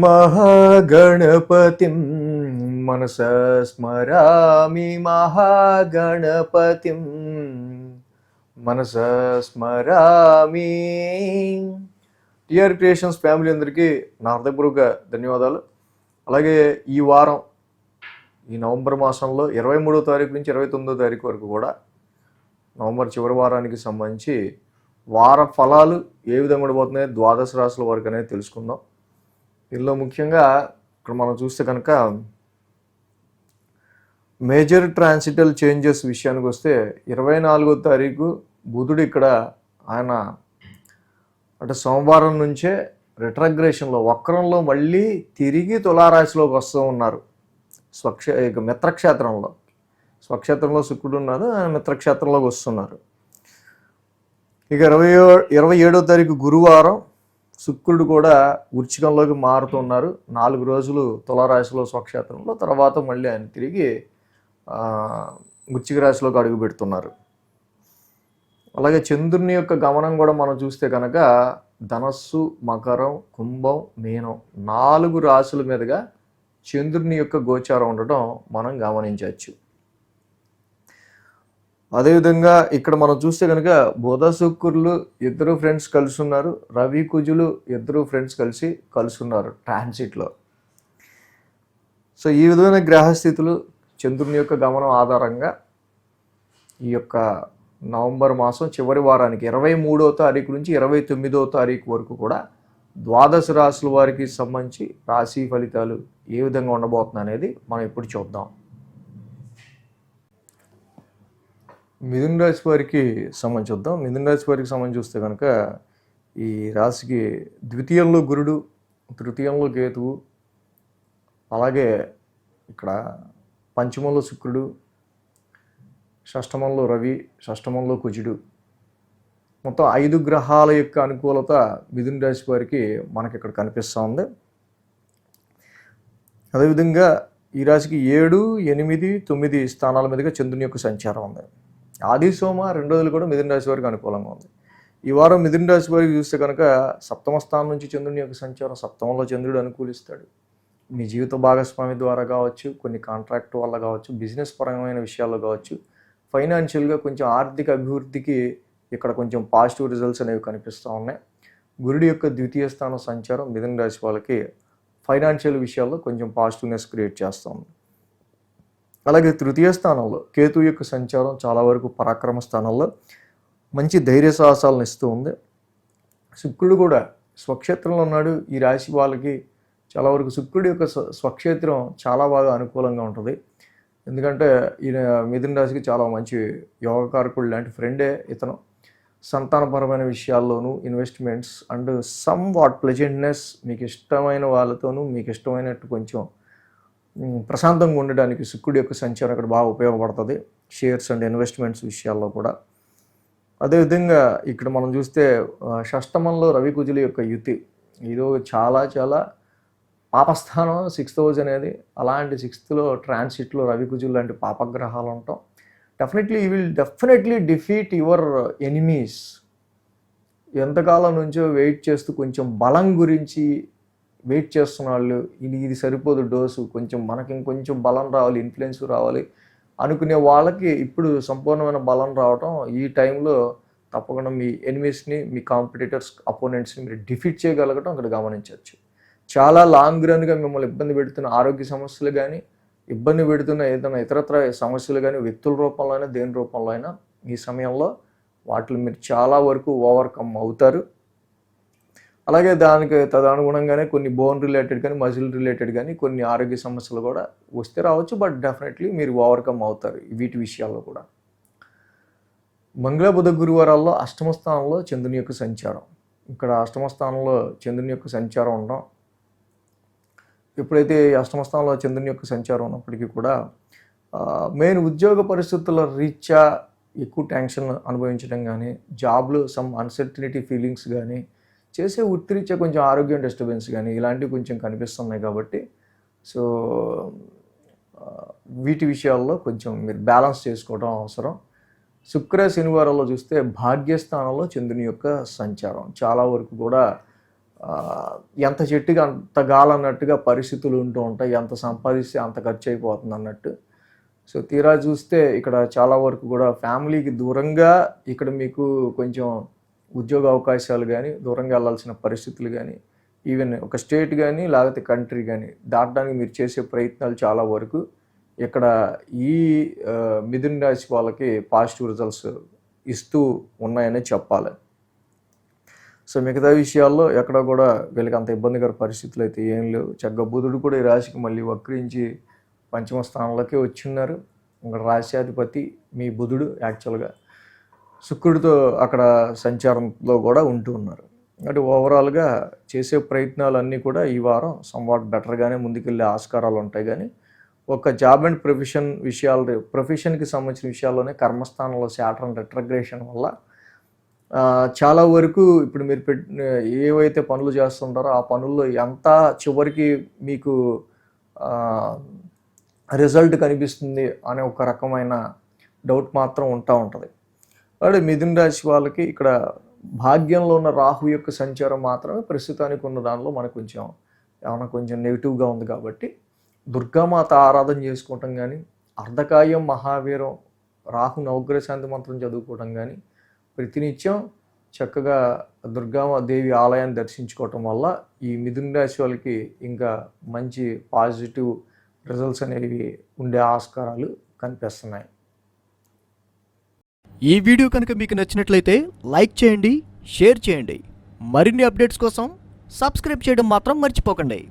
మహాగణపతిం మనసా స్మరామి మహాగణపతిం మనసా స్మరామి. TR creations family అందరికీ నా హృదయపూర్వక ధన్యవాదాలు. అలాగే ఈ వారం ఈ నవంబర్ మాసంలో 23వ తారీఖు నుంచి 29వ తారీఖు వరకు కూడా నవంబర్ చివరి వారానికి సంబంధించి వార ఫలాలు ఏ విధంగా ఉండబోతున్నాయి, ద్వాదశ రాశుల వరకు అనేది తెలుసుకుందాం. దీనిలో ముఖ్యంగా ఇక్కడ మనం చూస్తే కనుక మేజర్ ట్రాన్సిటల్ చేంజెస్ విషయానికి వస్తే 24వ తారీఖు బుధుడు ఇక్కడ ఆయన అంటే సోమవారం నుంచే రిట్రగ్రేషన్లో వక్రంలో మళ్ళీ తిరిగి తులారాశిలోకి వస్తూ ఉన్నారు. మిత్రక్షేత్రంలో స్వక్షేత్రంలో శుక్రుడు ఉన్నారు, ఆయన మిత్రక్షేత్రంలోకి వస్తున్నారు. ఇక 27వ తారీఖు గురువారం శుక్రుడు కూడా వృశ్చికంలోకి మారుతున్నారు. 4 రోజులు తులారాశిలో స్వక్షేత్రంలో, తర్వాత మళ్ళీ ఆయన తిరిగి వృశ్చిక రాశిలోకి అడుగు పెడుతున్నారు. అలాగే చంద్రుని యొక్క గమనం కూడా మనం చూస్తే కనుక ధనస్సు, మకరం, కుంభం, మీనం 4 రాశుల మీదుగా చంద్రుని యొక్క గోచారం ఉండటం మనం గమనించవచ్చు. అదేవిధంగా ఇక్కడ మనం చూస్తే కనుక బుధ శుక్రులు ఇద్దరు ఫ్రెండ్స్ కలిసి ఉన్నారు, రవి కుజులు ఇద్దరు ఫ్రెండ్స్ కలిసి ఉన్నారు ట్రాన్సిట్లో. సో ఈ విధమైన గ్రహస్థితులు చంద్రుని యొక్క గమనం ఆధారంగా ఈ యొక్క నవంబర్ మాసం చివరి వారానికి 23వ తారీఖు నుంచి 29వ తారీఖు వరకు కూడా ద్వాదశ రాశుల వారికి సంబంధించి రాశి ఫలితాలు ఏ విధంగా ఉండబోతున్నాయి అనేది మనం ఇప్పుడు చూద్దాం. మిథున రాశి వారికి సంబంధించి చూద్దాం. మిథున రాశి వారికి సంబంధించి చూస్తే కనుక ఈ రాశికి ద్వితీయంలో గురుడు, తృతీయంలో కేతువు, అలాగే ఇక్కడ పంచమంలో శుక్రుడు, షష్టమంలో రవి, షష్టమంలో కుజుడు, మొత్తం 5 గ్రహాల యొక్క అనుకూలత మిథున రాశి వారికి మనకి ఇక్కడ కనిపిస్తూ ఉంది. అదేవిధంగా ఈ రాశికి 7, 8, 9 స్థానాల మీదుగా చంద్రుని యొక్క సంచారం ఉంది. ఆది సోమ 2 రోజులు కూడా మిథున రాశి వారికి అనుకూలంగా ఉంది. ఈ వారం మిథున రాశి వారికి చూస్తే కనుక సప్తమ స్థానం నుంచి చంద్రుని యొక్క సంచారం, సప్తమంలో చంద్రుడు అనుకూలిస్తాడు. మీ జీవిత భాగస్వామి ద్వారా కావచ్చు, కొన్ని కాంట్రాక్ట్ వల్ల కావచ్చు, బిజినెస్ పరమైన విషయాల్లో కావచ్చు, ఫైనాన్షియల్గా కొంచెం ఆర్థిక అభివృద్ధికి ఇక్కడ కొంచెం పాజిటివ్ రిజల్ట్స్ అనేవి కనిపిస్తూ ఉన్నాయి. గురుడి యొక్క ద్వితీయ స్థానం సంచారం మిథున రాశి వాళ్ళకి ఫైనాన్షియల్ విషయాల్లో కొంచెం పాజిటివ్నెస్ క్రియేట్ చేస్తూ ఉంది. అలాగే తృతీయ స్థానంలో కేతు యొక్క సంచారం చాలా వరకు పరాక్రమ స్థానంలో మంచి ధైర్య సాహసాలను ఇస్తూ ఉంది. శుక్రుడు కూడా స్వక్షేత్రంలో ఉన్నాడు. ఈ రాశి వాళ్ళకి చాలా వరకు శుక్రుడి యొక్క స్వక్షేత్రం చాలా బాగా అనుకూలంగా ఉంటుంది. ఎందుకంటే ఈయన మిథున రాశికి చాలా మంచి యోగకారకుడు లాంటి ఫ్రెండే ఇతను. సంతానపరమైన విషయాల్లోనూ investments and somewhat pleasantness, మీకు ఇష్టమైన వాళ్ళతోనూ మీకు ఇష్టమైనట్టు కొంచెం ప్రశాంతంగా ఉండడానికి శుక్రుడి యొక్క సంచారం అక్కడ బాగా ఉపయోగపడుతుంది, షేర్స్ అండ్ ఇన్వెస్ట్మెంట్స్ విషయాల్లో కూడా. అదేవిధంగా ఇక్కడ మనం చూస్తే షష్టమంలో రవి కుజుల యొక్క యుతి, ఇదో చాలా చాలా పాపస్థానం 6th హౌస్ అనేది. అలాంటి 6th ట్రాన్సిట్లో రవి కుజులు లాంటి పాపగ్రహాలు ఉంటాం. You will definitely defeat your enemies. ఎంతకాలం నుంచో వెయిట్ చేస్తూ కొంచెం బలం గురించి వెయిట్ చేస్తున్న వాళ్ళు, ఇది సరిపోదు డోసు, కొంచెం మనకి ఇంకొంచెం బలం రావాలి, ఇన్ఫ్లుయెన్స్ రావాలి అనుకునే వాళ్ళకి ఇప్పుడు సంపూర్ణమైన బలం రావటం ఈ టైంలో తప్పకుండా మీ ఎనిమీస్ని, మీ కాంపిటీటర్స్, అపోనెంట్స్ని మీరు డిఫీట్ చేయగలగటం అక్కడ గమనించవచ్చు. చాలా లాంగ్ రన్గా మిమ్మల్ని ఇబ్బంది పెడుతున్న ఆరోగ్య సమస్యలు కానీ, ఇబ్బంది పెడుతున్న ఏదైనా ఇతరత్ర సమస్యలు కానీ, వ్యక్తుల రూపంలో అయినా దేని రూపంలో అయినా ఈ సమయంలో వాటిని మీరు చాలా వరకు ఓవర్కమ్ అవుతారు. అలాగే దానికి తదనుగుణంగానే కొన్ని బోన్ రిలేటెడ్ కానీ, మజిల్ రిలేటెడ్ కానీ కొన్ని ఆరోగ్య సమస్యలు కూడా వస్తే రావచ్చు. బట్ డెఫినెట్లీ మీరు ఓవర్కమ్ అవుతారు వీటి విషయాల్లో కూడా. మంగళ బుధ గురువారాల్లో అష్టమ స్థానంలో చంద్రుని యొక్క సంచారం. ఇక్కడ అష్టమ స్థానంలో చంద్రుని యొక్క సంచారం ఉండడం, ఎప్పుడైతే అష్టమ స్థానంలో చంద్రుని యొక్క సంచారం ఉన్నప్పటికీ కూడా మెయిన్ ఉద్యోగ పరిస్థితుల రీత్యా ఎక్కువ టెన్షన్ అనుభవించడం కానీ, జాబ్లో సమ్ అన్సర్టనిటీ ఫీలింగ్స్ కానీ, చేసే వృత్తిరీత్యా కొంచెం ఆరోగ్యం డిస్టర్బెన్స్ కానీ ఇలాంటివి కొంచెం కనిపిస్తున్నాయి. కాబట్టి సో వీటి విషయాల్లో కొంచెం మీరు బ్యాలెన్స్ చేసుకోవడం అవసరం. శుక్ర శనివారాల్లో చూస్తే భాగ్యస్థానంలో చంద్రుని యొక్క సంచారం చాలా వరకు కూడా ఎంత చెట్టుకి అంత గాలన్నట్టుగా పరిస్థితులు ఉంటూ ఉంటాయి. ఎంత సంపాదిస్తే అంత ఖర్చు అయిపోతుంది అన్నట్టు. సో తీరా చూస్తే ఇక్కడ చాలా వరకు కూడా ఫ్యామిలీకి దూరంగా ఇక్కడ మీకు కొంచెం ఉద్యోగ అవకాశాలు కానీ, దూరంగా వెళ్ళాల్సిన పరిస్థితులు కానీ, ఈవెన్ ఒక స్టేట్ కానీ లేకపోతే కంట్రీ కానీ దాటడానికి మీరు చేసే ప్రయత్నాలు చాలా వరకు ఇక్కడ ఈ మిథున రాశి వాళ్ళకి పాజిటివ్ రిజల్ట్స్ ఇస్తూ ఉన్నాయని చెప్పాలి. సో మిగతా విషయాల్లో ఎక్కడ కూడా వీళ్ళకి అంత ఇబ్బందికర పరిస్థితులు అయితే ఏం లేవు. చక్కగా బుధుడు కూడా ఈ రాశికి మళ్ళీ వక్రించి పంచమ స్థానంలోకి వచ్చిన్నారు. ఇక్కడ రాశ్యాధిపతి మీ బుధుడు యాక్చువల్గా శుక్రుడితో అక్కడ సంచారంలో కూడా ఉంటూ ఉన్నారు. అంటే ఓవరాల్గా చేసే ప్రయత్నాలన్నీ కూడా ఈ వారం సంవాట్ బెటర్గానే ముందుకెళ్ళే ఆస్కారాలు ఉంటాయి. కానీ ఒక జాబ్ అండ్ ప్రొఫెషన్కి సంబంధించిన విషయాల్లోనే కర్మస్థానంలో శాటర్న్ రెట్రగ్రేషన్ వల్ల చాలా వరకు ఇప్పుడు మీరు ఏవైతే పనులు చేస్తుంటారో ఆ పనుల్లో ఎంత చివరికి మీకు రిజల్ట్ కనిపిస్తుంది అనే ఒక రకమైన డౌట్ మాత్రం ఉంటుంది. అలాగే మిథున రాశి వాళ్ళకి ఇక్కడ భాగ్యంలో ఉన్న రాహు యొక్క సంచారం మాత్రమే ప్రస్తుతానికి ఉన్న దానిలో మనకు కొంచెం నెగిటివ్గా ఉంది. కాబట్టి దుర్గామాత ఆరాధన చేసుకోవటం కానీ, అర్ధకాయం మహావీరం రాహు నవగ్రహశాంతి మంత్రం చదువుకోవటం కానీ, ప్రతినిత్యం చక్కగా దుర్గాదేవి ఆలయాన్ని దర్శించుకోవటం వల్ల ఈ మిథున రాశి వాళ్ళకి ఇంకా మంచి పాజిటివ్ రిజల్ట్స్ అనేవి ఉండే ఆస్కారాలు కనిపిస్తున్నాయి. ఈ వీడియో కనుక మీకు నచ్చినట్లయితే లైక్ చేయండి, షేర్ చేయండి. మరిన్ని అప్డేట్స్ కోసం సబ్స్క్రైబ్ చేయడం మాత్రం మర్చిపోకండి.